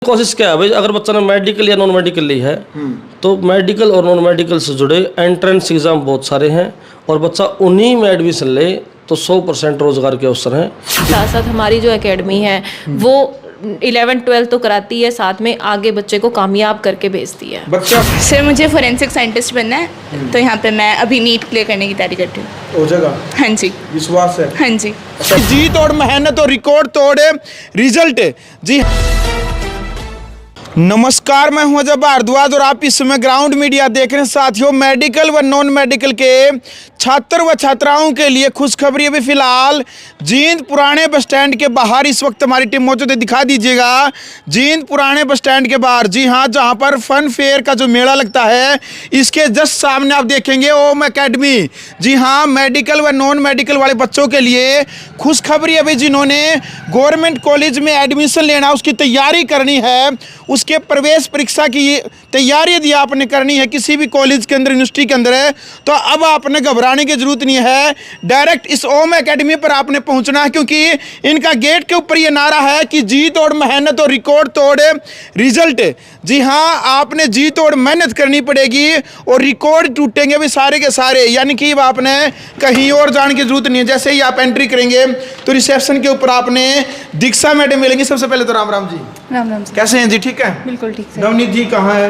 कोशिश क्या है भाई, अगर बच्चा ने मेडिकल या नॉन मेडिकल ली है तो मेडिकल और नॉन मेडिकल से जुड़े एंट्रेंस एग्जाम बहुत सारे हैं और बच्चा उन्हीं में एडमिशन ले तो 100% रोजगार के अवसर हैं। साथ साथ हमारी जो एकेडमी है वो 11-12 तो कराती है, साथ में आगे बच्चे को कामयाब करके भेजती है। बच्चा सर मुझे फोरेंसिक साइंटिस्ट बनना है, तो यहाँ पे मैं अभी नीट क्लियर करने की तैयारी करती हूँ। हो जाएगा, हाँ जी, विश्वास है। हाँ जी। जीत और मेहनत और रिकॉर्ड तोड़े रिजल्ट। जी नमस्कार, मैं हूं अजय भारद्वाज और आप इस समय ग्राउंड मीडिया देख रहे हैं। साथियों, मेडिकल व नॉन मेडिकल के छात्र व छात्राओं के लिए खुशखबरी अभी फिलहाल जींद पुराने बस स्टैंड के बाहर इस वक्त हमारी टीम मौजूद है। दिखा दीजिएगा जींद पुराने बस स्टैंड के बाहर, जी हाँ, जहां पर फन फेयर का जो मेला लगता है इसके जस्ट सामने आप देखेंगे ओम एकेडमी। जी हाँ, मेडिकल व नॉन मेडिकल वाले बच्चों के लिए खुशखबरी अभी जिन्होंने गवर्नमेंट कॉलेज में एडमिशन लेना, उसकी तैयारी करनी है, उसके प्रवेश परीक्षा की तैयारी यदि आपने करनी है किसी भी कॉलेज के अंदर, यूनिवर्सिटी के अंदर है, तो अब आपने घबराने की जरूरत नहीं है। डायरेक्ट इस ओम एकेडमी पर आपने पहुंचना है, क्योंकि इनका गेट के ऊपर ये नारा है कि जीत और मेहनत और रिकॉर्ड तोड़ रिजल्ट। जी हाँ, आपने जीत और मेहनत करनी पड़ेगी और रिकॉर्ड टूटेंगे भी सारे के सारे, यानी कि आपने कहीं और जाने की जरूरत नहीं है। जैसे ही आप एंट्री करेंगे तो रिसेप्शन के ऊपर आपने दीक्षा मैडम मिलेंगी। सबसे पहले तो राम राम जी। राम राम सर। कैसे हैं जी? ठीक है, बिल्कुल ठीक सर। नवनीत जी कहाँ है?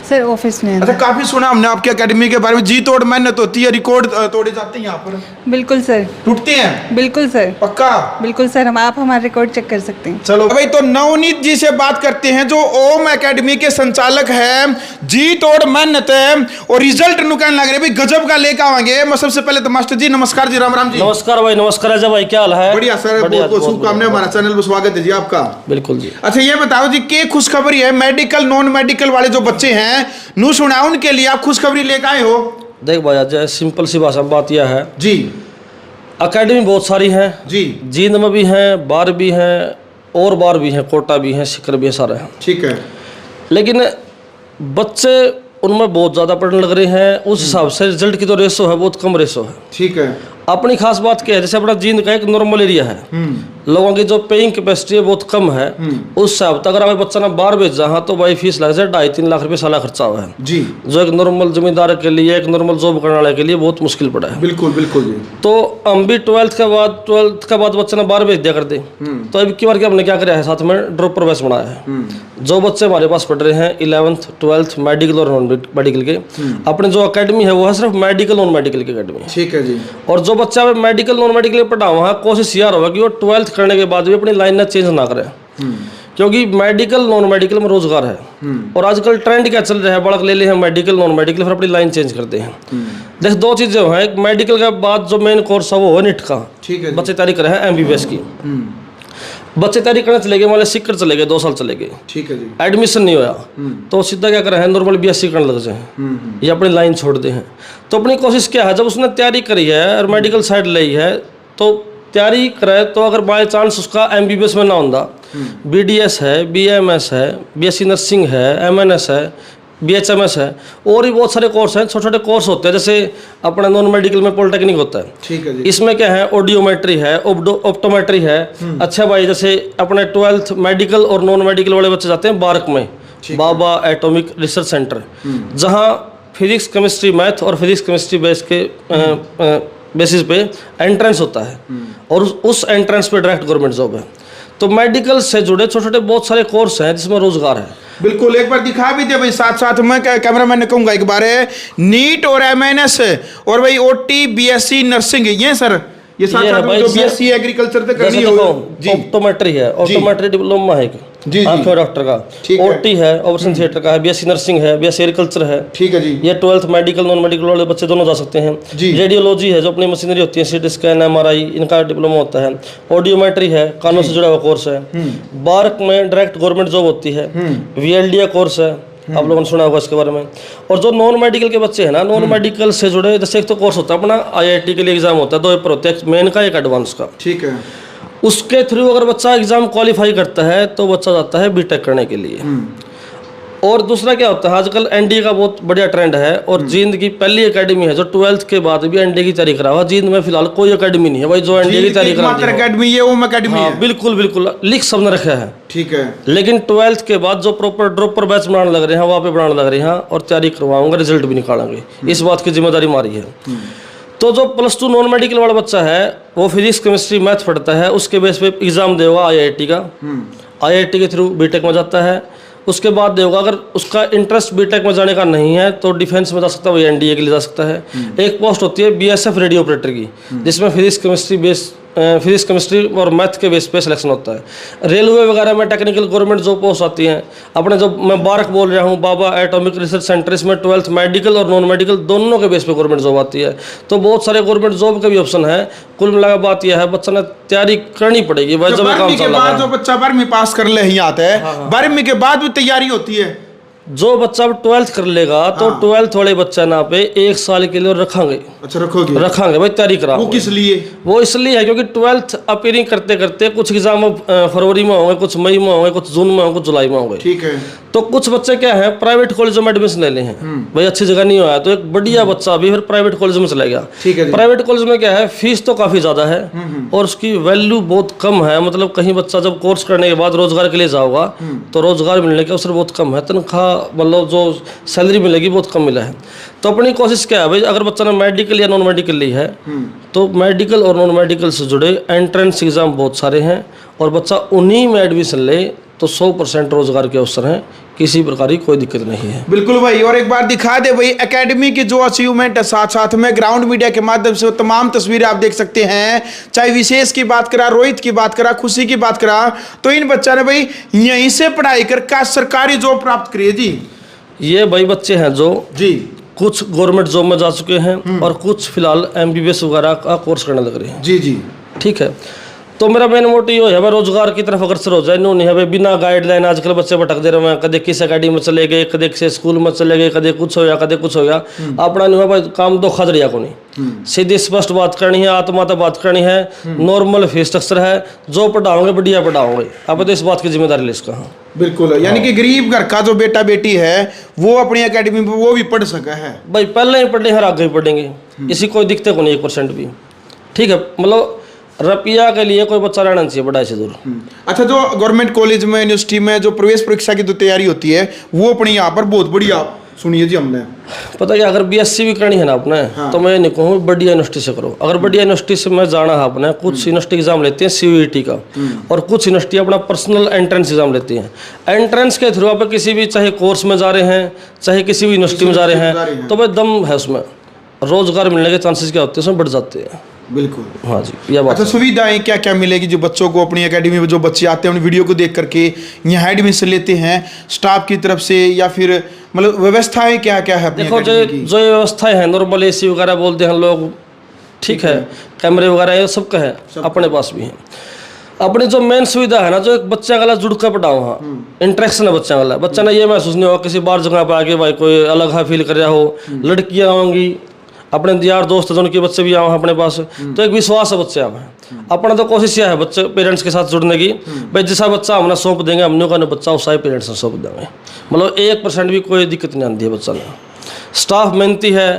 सर ऑफिस में है। अच्छा, काफी सुना हमने आपकी एकेडमी के बारे में, जी तोड़ मेहनत होती है, रिकॉर्ड तोड़े जाते हैं यहाँ पर। बिल्कुल सर। टूटते हैं? बिल्कुल सर। पक्का? बिल्कुल सर, आप हमारा रिकॉर्ड चेक कर सकते हैं। चलो भाई, तो नवनीत जी से बात करते हैं जो ओम एकेडमी के संचालक है। जी तोड़ मेहनत है और रिजल्ट नुकसान लग रहे भाई गजब का लेकर आएंगे। मैं सबसे पहले तो मास्टर जी नमस्कार जी। राम राम जी। नमस्कार भाई। नमस्कार अजय भाई, क्या हाल है? बढ़िया सर, बहुत बहुत शुभकामनाएं, हमारा चैनल पर स्वागत है जी आपका। बिल्कुल जी। अच्छा, ये बताओ जी, क्या खुशखबरी है मेडिकल नॉन मेडिकल वाले जो बच्चे हैं नू सुना, उनके लिए आप खुशखबरी लेकर आए हो? देख भाई अजय, सिंपल सी भाषा में बात यह है जी, एकेडमी बहुत सारी हैं जी, जींद में भी हैं, बार भी हैं और बार भी हैं, कोटा भी हैं, सिकर भी है, सारे हैं। ठीक है, लेकिन बच्चे उनमें बहुत ज़्यादा पढ़ने लग रहे हैं, उस हिसाब से रिजल्ट की तो रेशो है बहुत कम रेशो है। ठीक है। अपनी खास बात क्या है, जैसे अपना जींद का एक नॉर्मल एरिया है, लोगों की जो पेइंग कैपेसिटी है बहुत कम है, उस हिसाब से अगर हमें बच्चा ना बाहर भेज जहाँ तो भाई फीस लग जाए 2.5-3 लाख रुपए साला खर्चा हुआ है जी, जो एक नॉर्मल जमींदार के लिए, एक नॉर्मल जॉब करने वाले के लिए बहुत मुश्किल पड़ा है। बिल्कुल बिल्कुल जी। तो हम भी 12th के बाद बच्चे ने बाहर भेज दिया कर दे। तो अब की बार के हमने क्या किया है, साथ में ड्रॉप प्रवेश बनाया है। जो बच्चे हमारे पास पढ़ रहे हैं 11th 12th मेडिकल और नॉन मेडिकल के, अपने जो अकेडमी है वो है सिर्फ मेडिकल नॉन मेडिकल की अकेडमी है। ठीक है जी। और जो बच्चा मेडिकल नॉन मेडिकल पढ़ा हुआ है, कोशिश यार होगा कि वो 12th करने के बाद भी अपनी लाइन ना चेंज ना करें, क्योंकि मेडिकल नॉन मेडिकल में रोजगार है। और आजकल ट्रेंड क्या चल रहा है, बड़क ले हैं मेडिकल नॉन मेडिकल, फिर अपनी लाइन चेंज करते हैं। देख, दो चीजें हैं, एक मेडिकल के बाद जो मेन कोर्स है वो है नीट का। ठीक है, बच्चे तैयारी कर रहे हैं एमबीबीएस की। बच्चे तैयारी करने चले गए, मान सिक्कर चले गए, 2 साल चले गए, ठीक है जी, एडमिशन नहीं होया, तो सीधा क्या कर रहे हैं, नॉर्मल बीएससी करने लग जाए या अपनी लाइन छोड़ दे हैं। तो अपनी कोशिश क्या है, जब उसने तैयारी करी है और मेडिकल साइड ली है तो तैयारी करे, तो अगर बाय चांस उसका एमबीबीएस में ना होता, बीडीएस है, बीएमएस है, बीएससी नर्सिंग है, एमएनएस है, बीएचएमएस है, और भी बहुत सारे कोर्स हैं, छोटे छोटे कोर्स होते हैं, जैसे अपने नॉन मेडिकल में पॉलिटेक्निक होता है। ठीक है जी। इसमें क्या है, ऑडियोमेट्री है, ऑप्टोमेट्री है। अच्छा भाई, जैसे अपने 12th मेडिकल और नॉन मेडिकल वाले बच्चे जाते हैं बार्क में, बाबा एटॉमिक रिसर्च सेंटर, जहाँ फिजिक्स केमिस्ट्री मैथ और फिजिक्स केमिस्ट्री बेसिस पे एंट्रेंस होता है, और उस एंट्रेंस पे डायरेक्ट गवर्नमेंट जॉब है। तो मेडिकल से जुड़े छोटे छोटे बहुत सारे कोर्स हैं जिसमें रोजगार है। बिल्कुल, एक बार दिखा भी दे भाई, साथ साथ में कैमरामैन ने कहूँगा एक बार है नीट और एमएनएस और भाई ओटी बीएससी नर्सिंग, ये सर ये साथ साथ में जो बीएससी एग्रीकल्चर पे करनी हो जी, ऑप्टोमेट्री है, ऑप्टोमेट्री डिप्लोमा है जी, आंखों डॉक्टर का, ओटी है, ऑपरेशन थिएटर का है, बीएससी नर्सिंग है, बीएससी एग्रीकल्चर है। ठीक है जी। ये 12th मेडिकल नॉन मेडिकल वाले बच्चे दोनों जा सकते हैं जी। रेडियोलॉजी है, जो अपनी मशीनरी होती है, सीटी स्कैन, एमआरआई, इनका डिप्लोमा होता है। ऑडियोमेट्री है, कानों से जुड़ा हुआ कोर्स है। बार्क में डायरेक्ट गवर्नमेंट जॉब होती है। वीएलडीए कोर्स है, आप लोगों ने सुना होगा इसके बारे में। और जो नॉन मेडिकल के बच्चे हैं ना, नॉन मेडिकल से जुड़े, जैसे एक तो कोर्स होता है अपना आईआईटी के लिए एग्जाम होता है, 2 पेपर होते हैं, एक मेन का एक एडवांस का। ठीक है। उसके थ्रू अगर बच्चा एग्जाम क्वालिफाई करता है तो बच्चा जाता है बीटेक करने के लिए। और दूसरा क्या होता है, आजकल एनडीए का बहुत बढ़िया ट्रेंड है और जींद की पहली एकेडमी है जो 12th के बाद भी एनडीए की तैयारी करा हुआ। जींद में फिलहाल कोई एकेडमी नहीं है भाई जो एनडीए की तैयारी करा रही है। एकेडमी ये ओम एकेडमी हाँ है। बिल्कुल बिल्कुल लिख सबने रखा है। ठीक है। लेकिन 12th के बाद जो प्रॉपर ड्रॉपर बैच बनाने लग रहे हैं, वहाँ पे बनाने लग रहे हैं और तैयारी करवाऊंगा, रिजल्ट भी निकालेंगे, इस बात की जिम्मेदारी हमारी है। तो जो +2 नॉन मेडिकल वाला बच्चा है वो फिजिक्स केमिस्ट्री मैथ पढ़ता है, उसके बेस पे एग्जाम देगा आईआईटी का, आईआईटी के थ्रू बीटेक में जाता है। उसके बाद देगा, अगर उसका इंटरेस्ट बीटेक में जाने का नहीं है तो डिफेंस में जा सकता है, वही एनडीए के लिए जा सकता है। एक पोस्ट होती है बीएसएफ रेडियो ऑपरेटर की, जिसमें फिजिक्स केमिस्ट्री और मैथ के बेस पे सिलेक्शन होता है। रेलवे वगैरह में टेक्निकल गवर्नमेंट जॉब पोस्ट आती हैं। अपने जो मैं बारक बोल रहा हूँ, बाबा एटॉमिक रिसर्च सेंटर, इसमें 12th मेडिकल और नॉन मेडिकल दोनों के बेस पे गवर्नमेंट जॉब आती है। तो बहुत सारे गवर्नमेंट जॉब के भी ऑप्शन है। कुल मिलाकर बात यह है, बच्चा ने तैयारी करनी पड़ेगी भाई। जब काम चल रहा है, जो बच्चा 12वीं पास कर ले ही आता है, 12वीं के बाद भी तैयारी होती है। जो बच्चा 12th कर लेगा तो 12th वाले बच्चा ना पे 1 साल के लिए रखेंगे। अच्छा रखोगे? रखेंगे भाई, तैयारी करा। वो किस लिए? वो इसलिए है क्योंकि 12th अपीयरिंग करते करते कुछ एग्जाम फरवरी में होंगे, कुछ मई में होंगे, कुछ जून में होंगे, कुछ जुलाई में होंगे। ठीक है। तो कुछ बच्चे क्या है, प्राइवेट कॉलेजों में एडमिशन ले ले हैं भाई, अच्छी जगह नहीं हुआ है तो एक बढ़िया बच्चा भी फिर प्राइवेट कॉलेज में चला गया। ठीक है। प्राइवेट कॉलेज में क्या है, फीस तो काफी ज्यादा है और उसकी वैल्यू बहुत कम है। मतलब कहीं बच्चा जब कोर्स करने के बाद रोजगार के लिए जाओगा तो रोजगार मिलने के अवसर बहुत कम है, तनख्वाह मतलब जो सैलरी मिलेगी बहुत कम मिला है। तो अपनी कोशिश क्या है भाई, अगर बच्चा ने मेडिकल या नॉन मेडिकल ली है तो मेडिकल और नॉन मेडिकल से जुड़े एंट्रेंस एग्जाम बहुत सारे हैं और बच्चा उन्हीं में एडमिशन ले तो 100% रोजगार के अवसर हैं, किसी प्रकार की कोई दिक्कत नहीं है। बिल्कुल भाई। और एक बार दिखा दे भाई एकेडमी की जो अचीवमेंट है, साथ साथ में ग्राउंड मीडिया के माध्यम से वो तमाम तस्वीरें आप देख सकते हैं। चाहे विशेष की बात करा, रोहित की बात करा, खुशी की बात करा, तो इन बच्चा ने भाई यहीं से पढ़ाई कर सरकारी जॉब प्राप्त करी है जी। ये भाई बच्चे हैं जो जी कुछ गवर्नमेंट जॉब में जा चुके हैं और कुछ फिलहाल MBBS वगैरह का कोर्स करने लग रहे हैं। जी जी ठीक है। तो मेरा मेन मोटिव है भाई रोजगार की तरफ अग्रसर हो जाए। नहीं है भाई बिना गाइडलाइन आजकल बच्चे भटक दे रहे हैं, कदे किस अकेडमी में चले गए, कदे किसी स्कूल में चले गए, कदे कुछ हो गया, कदे कुछ हो गया। अपना नहीं हुआ भाई, काम दो खजरिया को नहीं, सीधी स्पष्ट बात करनी है, आत्मा तो बात करनी है, नॉर्मल फीस स्ट्रक्चर है, जो पढ़ाओगे बढ़िया पढ़ाओगे। अब तो इस बात की जिम्मेदारी ले इसका। बिल्कुल। यानी कि गरीब घर का जो बेटा बेटी है वो अपनी एकेडमी में वो भी पढ़ सका है भाई, पहले ही पढ़े हैं आगे भी पढ़ेंगे, इसी कोई दिक्कत को नहीं 1% भी। ठीक है, मतलब रुपया के लिए कोई बच्चा रहना चाहिए बड़ा से दूर। अच्छा, जो गवर्नमेंट कॉलेज में यूनिवर्सिटी में जो प्रवेश परीक्षा की जो तैयारी होती है वो अपनी यहाँ पर बहुत बढ़िया सुनिए जी। हमने पता क्या, अगर BSc भी करनी है ना आपने तो मैं नहीं कहूँ बढ़िया यूनिवर्सिटी से करो। अगर बढ़िया यूनिवर्सिटी से मैं जाना है आपने, कुछ यूनिवर्सिटी एग्जाम लेते हैं CUET का और कुछ यूनिवर्सिटी अपना पर्सनल एंट्रेंस एग्जाम लेती हैं। एंट्रेंस के थ्रू आप किसी भी चाहे कोर्स में जा रहे हैं, चाहे किसी भी यूनिवर्सिटी में जा रहे हैं, तो भाई दम है उसमें, रोजगार मिलने के चांसेस क्या होते हैं उसमें बढ़ जाते हैं। बिल्कुल। हाँ जी, यह बात। अच्छा, सुविधाएं क्या क्या मिलेगी जो बच्चों को अपनी एकेडमी में, जो बच्चे आते हैं उन वीडियो को देख करके यहाँ एडमिशन लेते हैं स्टाफ की तरफ से, या फिर मतलब व्यवस्थाएं क्या क्या है अपनी देखो एकेडमी की? जो व्यवस्थाएं हैं, नॉर्मल AC वगैरह बोलते हैं लोग, ठीक है, कैमरे वगैरह ये सबका है, अपने पास भी है। अपनी जो मेन सुविधा है ना, जो एक बच्चा वाला जुड़ कर पढ़ाओ, हाँ इंटरेक्शन है बच्चा वाला, बच्चा ने ये महसूस नहीं होगा किसी बार जगह पर आके भाई कोई अलग है फील कर रहा हो। लड़कियाँ आऊँगी, अपने यार दोस्त उनके बच्चे भी आओ अपने पास, तो एक विश्वास है बच्चे में। अपना तो कोशिश यह है बच्चे पेरेंट्स के साथ जुड़ने की, भाई जैसा बच्चा हमने सौंप देंगे, हमने का बच्चा उसा ही पेरेंट्स ने सौंप देंगे, मतलब 1% भी कोई दिक्कत नहीं आती है बच्चा ने। स्टाफ मेहनती है,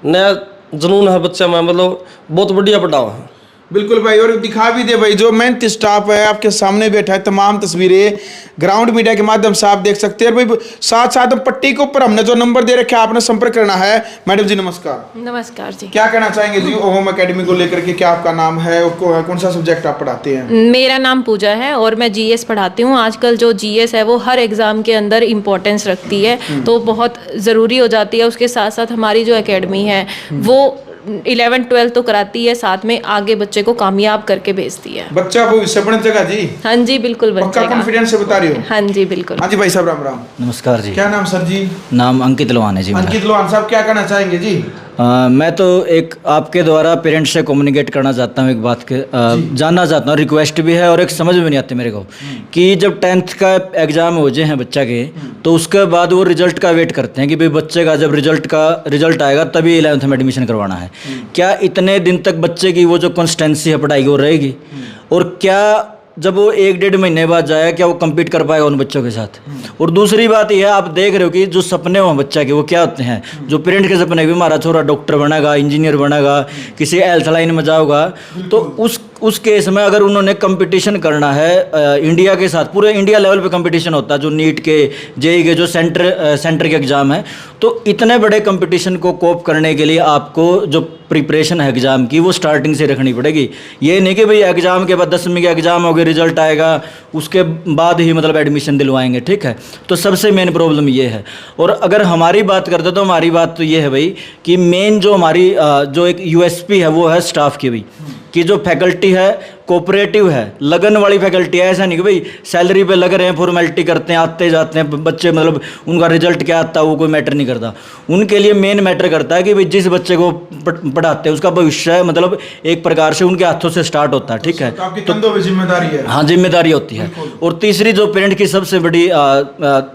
नया जुनून है बच्चे में, मतलब बहुत बढ़िया पढ़ाओ है। बिल्कुल भाई। और दिखा भी दे भाई, जो मेहनती स्टाफ है आपके सामने बैठा है, तमाम तस्वीरें ग्राउंड मीडिया के माध्यम से आप देख सकते हैं। और भाई साथ साथ हम पट्टी के ऊपर हमने जो नंबर दे रखा है, आपने संपर्क करना है। मैडम जी नमस्कार। नमस्कार जी। क्या कहना चाहेंगे जी ओम एकेडमी को लेकर के? क्या आपका नाम है और कौन सा सब्जेक्ट आप पढ़ाते हैं? मेरा नाम पूजा है और मैं GS पढ़ाती हूँ। आजकल जो GS है वो हर एग्ज़ाम के अंदर इम्पोर्टेंस रखती है, तो बहुत ज़रूरी हो जाती है। उसके साथ साथ हमारी जो एकेडमी है वो 11-12 तो कराती है, साथ में आगे बच्चे को कामयाब करके भेजती है। बच्चा भविष्य बन जाएगा जी? हाँ जी बिल्कुल बन पक्का जाएगा। कॉन्फिडेंस से बता रही हो? हाँ जी बिल्कुल। हाँ जी भाई साहब, राम राम। नमस्कार जी। क्या नाम सर जी? नाम अंकित लोहान है जी मेरा। अंकित लोहान साहब, क्या कहना चाहेंगे जी? मैं तो एक आपके द्वारा पेरेंट्स से कम्युनिकेट करना चाहता हूँ, एक बात के जानना चाहता हूँ, रिक्वेस्ट भी है और एक समझ में नहीं आती मेरे को कि जब 10th का एग्ज़ाम हो जाए हैं बच्चा के, तो उसके बाद वो रिजल्ट का वेट करते हैं कि भाई बच्चे का जब रिजल्ट आएगा तभी 11th में एडमिशन करवाना है। क्या इतने दिन तक बच्चे की वो जो कंसिस्टेंसी है पढ़ाई की वो रहेगी? और क्या जब वो 1-1.5 महीने बाद जाएगा क्या वो compete कर पाएगा उन बच्चों के साथ। और दूसरी बात यह है, आप देख रहे हो कि जो सपने हो बच्चा के वो क्या होते हैं, जो पेरेंट के सपने भी हमारा छोरा डॉक्टर बनेगा, इंजीनियर बनेगा, किसी हेल्थ लाइन में जाओगा, तो उस केस में अगर उन्होंने कंपटीशन करना है इंडिया के साथ, पूरे इंडिया लेवल पे कंपटीशन होता है, जो नीट के जेई के जो सेंटर के एग्ज़ाम है, तो इतने बड़े कंपटीशन को कोप करने के लिए आपको जो प्रिपरेशन है एग्ज़ाम की वो स्टार्टिंग से रखनी पड़ेगी। ये नहीं कि भाई एग्ज़ाम के बाद 10वीं का एग्ज़ाम हो गया, रिजल्ट आएगा उसके बाद ही मतलब एडमिशन दिलवाएंगे, ठीक है। तो सबसे मेन प्रॉब्लम ये है। और अगर हमारी बात करते तो हमारी बात तो ये है भाई कि मेन जो हमारी जो एक यूएसपी है वो है स्टाफ की भी, कि जो फैकल्टी है कोऑपरेटिव है, लगन वाली फैकल्टी है। ऐसा नहीं कि भाई सैलरी पे लग रहे हैं, फॉर्मेलिटी करते हैं, आते जाते हैं बच्चे, मतलब उनका रिजल्ट क्या आता है वो कोई मैटर नहीं करता। उनके लिए मेन मैटर करता है कि भाई जिस बच्चे को पढ़ाते हैं उसका भविष्य मतलब एक प्रकार से उनके हाथों से स्टार्ट होता है, ठीक है। तो आपकी कंधों पे जिम्मेदारी है। हाँ, जिम्मेदारी होती है। और तीसरी जो पेरेंट की सबसे बड़ी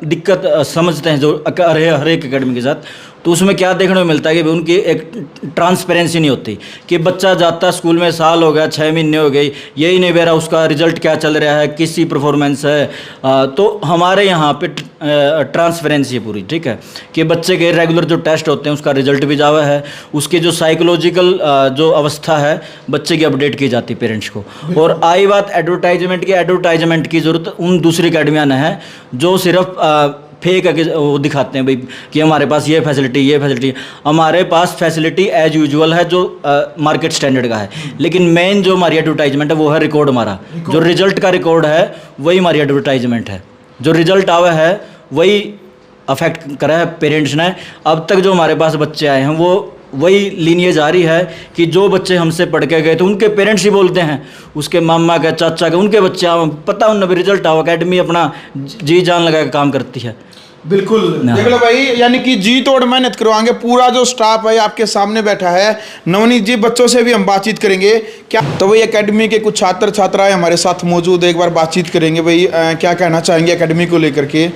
दिक्कत समझते हैं जो हर एक अकेडमी के साथ, तो उसमें क्या देखने को मिलता है कि उनकी एक ट्रांसपेरेंसी नहीं होती कि बच्चा जाता स्कूल में, साल हो गया, 6 महीने हो गए, यही नहीं बेरा उसका रिजल्ट क्या चल रहा है, किसी परफॉर्मेंस है। तो हमारे यहाँ पे ट्रांसपेरेंसी है पूरी, ठीक है, कि बच्चे के रेगुलर जो टेस्ट होते हैं उसका रिजल्ट भी जावा है, उसकी जो साइकोलॉजिकल जो अवस्था है बच्चे की अपडेट की जाती है पेरेंट्स को। और आई बात एडवर्टाइजमेंट की ज़रूरत उन दूसरी अकेडमियाँ ने है जो सिर्फ फेक वो दिखाते हैं भाई कि हमारे पास ये फैसिलिटी। हमारे पास फैसिलिटी एज यूजुअल है जो मार्केट स्टैंडर्ड का है, लेकिन मेन जो हमारी एडवर्टाइजमेंट है वो है रिकॉर्ड हमारा, जो रिजल्ट का रिकॉर्ड है वही हमारी एडवर्टाइजमेंट है। जो रिजल्ट आवा है वही अफेक्ट करा है पेरेंट्स ने। अब तक जो हमारे पास बच्चे आए हैं वो वही लीनिएज आ रही है कि जो बच्चे हमसे पढ़ के गए तो उनके पेरेंट्स ही बोलते हैं, उसके मामा के, चाचा के, उनके बच्चे पता उन्हें भी रिजल्ट आओ, अकेडमी अपना जी जान लगा के काम करती है। बिल्कुल, देख लो भाई, यानी कि जी तोड़ मेहनत करवाएंगे। पूरा जो स्टाफ है आपके सामने बैठा है। नवनीत जी, बच्चों से भी हम बातचीत करेंगे क्या, तो वही एकेडमी के कुछ छात्र छात्राएं हमारे साथ मौजूद है, एक बार बातचीत करेंगे भाई क्या कहना चाहेंगे एकेडमी को लेकर के।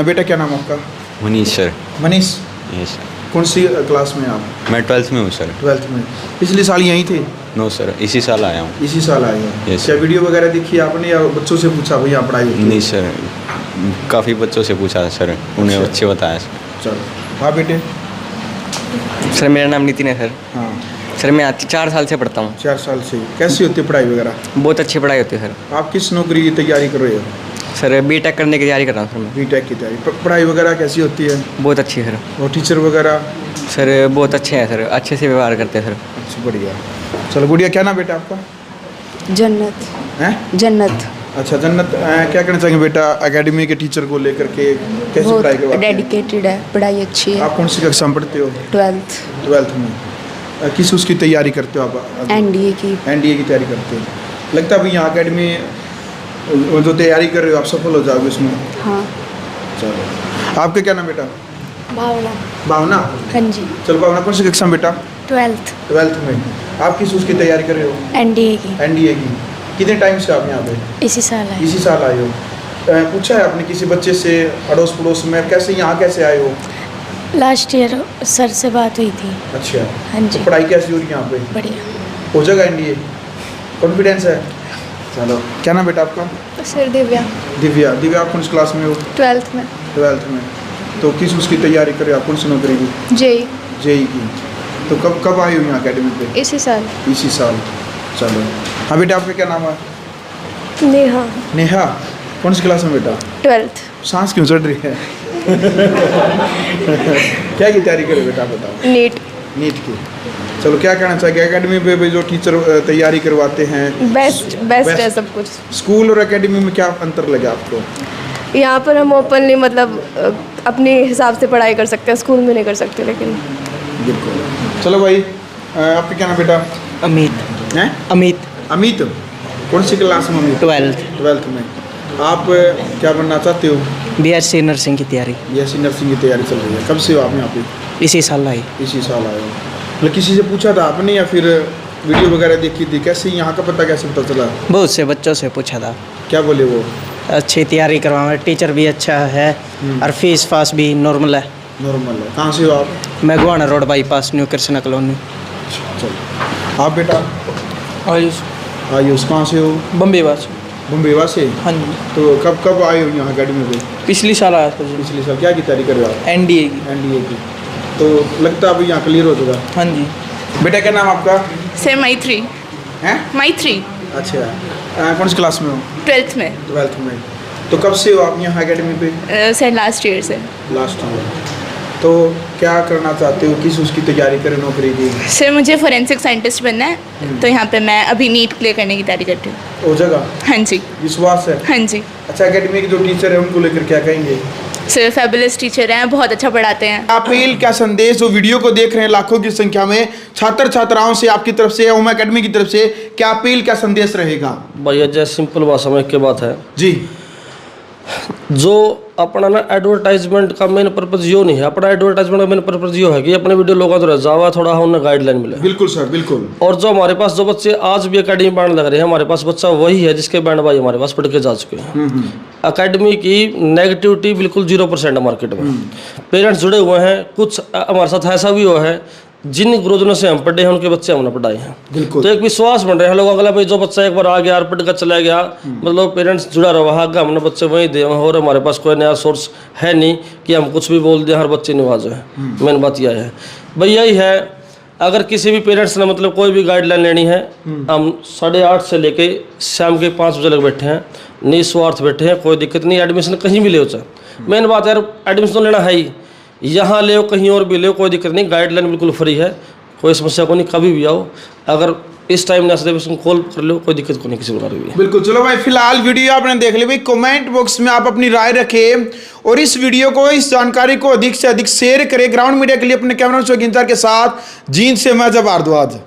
बेटा क्या नाम आपका? Manish sir. Manish, yes sir. कौन सी क्लास में आप? मैं 12th में हूँ सर। 12th में। पिछले साल यहीं थे? नो सर, इसी साल आया हूँ। इसी साल आए हैं? Yes, क्या वीडियो वगैरह देखी आपने या बच्चों से पूछा भाई यहाँ पढ़ाई होती है? नहीं सर, काफ़ी बच्चों से पूछा सर, उन्हें अच्छे बताया सर। चलो। हाँ बेटे? सर मेरा नाम नितिन है सर। हाँ। सर मैं 4 साल से पढ़ता हूँ। 4 साल से। कैसी होती है पढ़ाई वगैरह? बहुत अच्छी पढ़ाई होती है सर। आप किस नौकरी की तैयारी कर रहे हो? सर बीटेक करने की तैयारी कर रहा हूँ सर मैं। बीटेक की तैयारी। पढ़ाई वगैरह कैसी होती है? बहुत अच्छी है सर। और टीचर वगैरह? सर बहुत अच्छे हैं सर, अच्छे से व्यवहार करते हैं सर। अच्छा, बढ़िया। चलो गुड़िया, क्या नाम बेटा आपका? जन्नत। हैं? जन्नत। अच्छा जन्नत, क्या कहना चाहेंगे बेटा एकेडमी के टीचर को लेकर के, कैसी बहुत पढ़ाई करवाते हैं? डेडिकेटेड है, पढ़ाई अच्छी है। आप कौन सी कक्षा में पढ़ते हो? 12th 12th में। किस उसकी तैयारी करते हो आप? एनडीए की। एनडीए की तैयारी करते हो। लगता है भाई यहाँ एकेडमी जो तैयारी कर रहे हो आप सफल हो जाओगे उसमें? हाँ। चलो। आपका क्या नाम बेटा? भावना। भावना? हाँ जी। चलो भावना, कौन सी कक्षा में बेटा? 12th 12th में। आप किस उसकी तैयारी कर रहे हो? एनडीए की। एनडीए की। कितने टाइम से आप यहाँ पे? इसी साल है। इसी साल आए हो? पूछा है आपने किसी बच्चे से अड़ोस पड़ोस में, कैसे यहाँ कैसे आए हो? लास्ट ईयर सर से बात हुई थी। अच्छा। हाँ जी। तो पढ़ाई कैसी हो रही है यहाँ पे? बढ़िया। हो जाएगा एनडीए? कॉन्फिडेंस है? चलो। क्या नाम बेटा आपका? सर दिव्या। दिव्या। दिव्या, आप कौन सी क्लास में हो? 12th में। 12th में। तो किस उसकी तैयारी कर रहे हो आप, कौन सी नौकरी की? जेई। जेई की। तो कब आए हो यहाँ अकेडमी पे? इसी साल। इसी साल। चलो। हाँ बेटा, आपका क्या नाम है? नेहा। नेहा, कौन सी क्लास में बेटा? 12th। सांस क्यों चढ़ रही है? क्या की तैयारी करे बेटा, बताओ? नीट। नीट की। चलो, क्या कहना चाहिए एकेडमी पे भी जो टीचर तैयारी करवाते हैं? बेस्ट है सब कुछ। स्कूल और एकेडमी में क्या अंतर लगे आपको? यहाँ पर हम ओपनली मतलब अपने हिसाब से पढ़ाई कर सकते हैं, स्कूल में नहीं कर सकते। लेकिन बिल्कुल। चलो भाई, आपका क्या नाम बेटा? अमित। हैं? अमित। अमित, कौन सी क्लास में? अमित 12th में। आप क्या बनना चाहते हो? बीएससी नर्सिंग की तैयारी। बीएससी नर्सिंग की तैयारी चल रही है। कब से हो आप यहाँ पे? इसी साल आई। इसी साल आए हो। मतलब किसी से पूछा था आपने या फिर वीडियो वगैरह देखी थी? कैसे यहाँ का पता कैसे पता चला? बहुत से बच्चों से पूछा था। क्या बोले वो? अच्छी तैयारी करवा, टीचर भी अच्छा है और फीस फास भी नॉर्मल है। नॉर्मल है। कहाँ से हो आप? मैं Guana road bypass, new Krishna colony. चलो। आप बेटा? आयुष। आयुष, कहाँ से हो? बम्बे बास। मुंबईवा से? हाँ जी, तो कब कब आए हो यहाँ अकेडमी पे? पिछली साल आया था जी, पिछले साल क्या की तैयारी कर रहे हो आप? NDA की। एनडीए की। तो लगता है अभी यहाँ क्लियर हो जाएगा। हाँ जी। बेटा क्या नाम आपका सर माई3 है? माई3 अच्छा, कौन सी क्लास में हो? 12th में। 12th में। तो कब से हो आप यहाँ अकेडमी पे? सर लास्ट ईयर से। Last year. तो क्या करना चाहते हो, किस उसकी तैयारी करें नौकरी की? सर मुझे फोरेंसिक साइंटिस्ट बनना है, तो यहाँ पे मैं अभी नीट क्लियर करने की तैयारी करती हूँ। हो जाएगा? हाँ जी। विश्वास है? हाँ जी। अच्छा, अकेडमी के जो टीचर है उनको लेकर क्या कहेंगे? सर फेबुलस टीचर हैं, बहुत अच्छा पढ़ाते हैं। अपील क्या संदेश जो वीडियो को देख रहे हैं लाखों की संख्या में छात्र छात्राओं से आपकी तरफ से, ओम अकेडमी की तरफ से क्या अपील क्या संदेश रहेगा? भैया जैसे सिंपल भाषा में एक के बात है जी, जो अपना ना एडवर्टाइजमेंट का मेन पर्पज यो नहीं है। अपना एडवर्टाइजमेंट का मेन पर्पज यो है कि अपने वीडियो लोगों तो जावा थोड़ा उन्हें गाइडलाइन मिले। बिल्कुल सर, बिल्कुल। और जो हमारे पास जो बच्चे आज भी अकेडमी बैंड लग रहे हैं, हमारे पास बच्चा वही है जिसके बैंड भाई हमारे पास पढ़ के जा चुके हैं। अकेडमी की नेगेटिविटी बिल्कुल 0% है मार्केट में। पेरेंट्स जुड़े हुए हैं, कुछ हमारे साथ ऐसा भी हुआ है जिन गुरुजनों से हम पढ़े हैं उनके बच्चे हमने पढ़ाए हैं। बिल्कुल। तो एक विश्वास बन रहे हैं लोगों का, भाई जो बच्चा एक बार आ गया और पढ़ कर चला गया, मतलब पेरेंट्स जुड़ा रहा है, हमने बच्चे वहीं दे और हमारे पास कोई नया सोर्स है नहीं कि हम कुछ भी बोल दें हर बच्चे निवाज है। मेन बात यह है भाई, यही है। अगर किसी भी पेरेंट्स ने मतलब कोई भी गाइडलाइन लेनी है, हम 8:30 से लेके शाम के 5 बजे तक बैठे हैं, निस्वार्थ बैठे हैं, कोई दिक्कत नहीं। एडमिशन कहीं भी ले चाहे, मेन बात है एडमिशन तो लेना है ही, यहाँ ले कहीं और भी ले, कोई दिक्कत नहीं। गाइडलाइन बिल्कुल फ्री है, कोई समस्या को नहीं, कभी भी आओ। अगर इस टाइम ना सकते कॉल कर लो, कोई दिक्कत को नहीं किसी प्रकार की। बिल्कुल। चलो भाई, फिलहाल वीडियो आपने देख ली भाई, कमेंट बॉक्स में आप अपनी राय रखें और इस वीडियो को, इस जानकारी को अधिक से अधिक शेयर करें। ग्राउंड मीडिया के लिए अपने कैमरा शो के साथ जींद से मैं जब भारद्वाज।